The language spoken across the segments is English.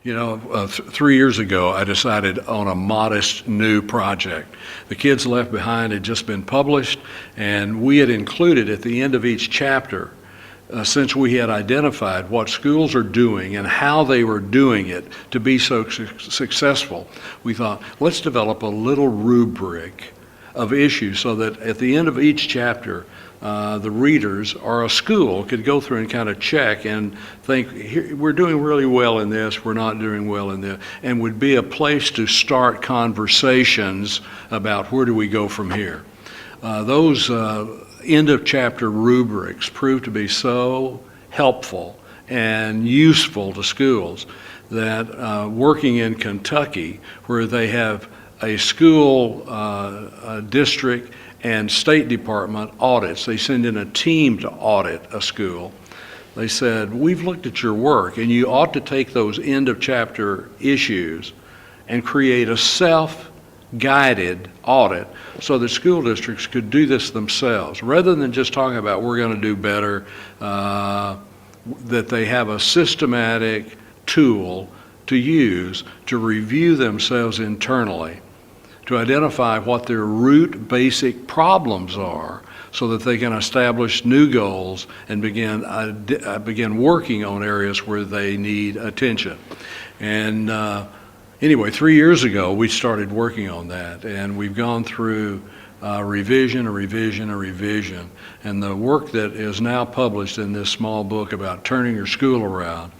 3 years ago, I decided on a modest new project. The Kids Left Behind had just been published, and we had included at the end of each chapter, since we had identified what schools are doing and how they were doing it to be so successful, we thought, let's develop a little rubric of issues so that at the end of each chapter, the readers or a school could go through and kind of check and think, we're doing really well in this, we're not doing well in this, and would be a place to start conversations about where do we go from here. Those end of chapter rubrics proved to be so helpful and useful to schools that working in Kentucky, where they have a school district and State Department audits. They send in a team to audit a school. They said, we've looked at your work and you ought to take those end of chapter issues and create a self-guided audit so that school districts could do this themselves. Rather than just talking about we're going to do better, that they have a systematic tool to use to review themselves internally, to identify what their root basic problems are so that they can establish new goals and begin working on areas where they need attention. And anyway, 3 years ago, we started working on that, and we've gone through revision, and the work that is now published in this small book about turning your school around,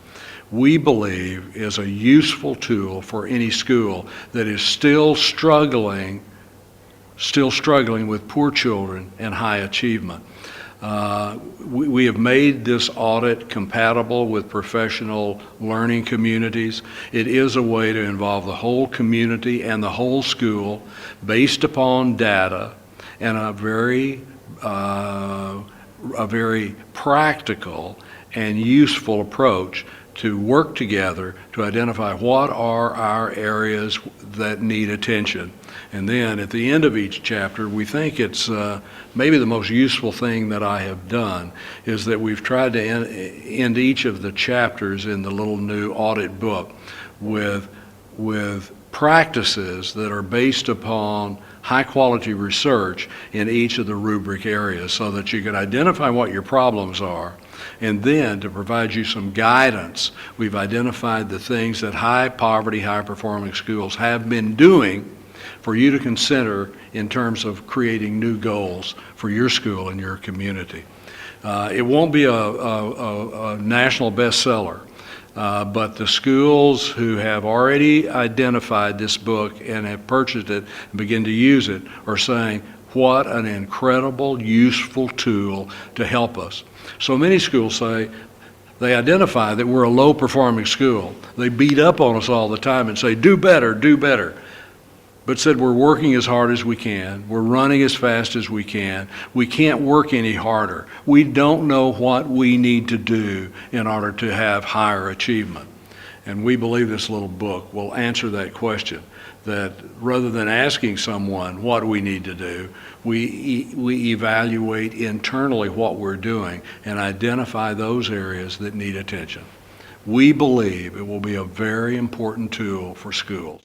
we believe is a useful tool for any school that is still struggling with poor children and high achievement. We have made this audit compatible with professional learning communities. It is a way to involve the whole community and the whole school based upon data and a very practical and useful approach to work together to identify what are our areas that need attention. And then at the end of each chapter, we think it's maybe the most useful thing that I have done is that we've tried to end each of the chapters in the little new audit book with practices that are based upon high quality research in each of the rubric areas so that you can identify what your problems are. And then to provide you some guidance, we've identified the things that high poverty, high performing schools have been doing for you to consider in terms of creating new goals for your school and your community. It won't be a national bestseller, but the schools who have already identified this book and have purchased it and begin to use it are saying, what an incredible, useful tool to help us. So many schools say, they identify that we're a low-performing school. They beat up on us all the time and say, do better, do better. But said we're working as hard as we can. We're running as fast as we can. We can't work any harder. We don't know what we need to do in order to have higher achievement. And we believe this little book will answer that question, that rather than asking someone what we need to do, we evaluate internally what we're doing and identify those areas that need attention. We believe it will be a very important tool for schools.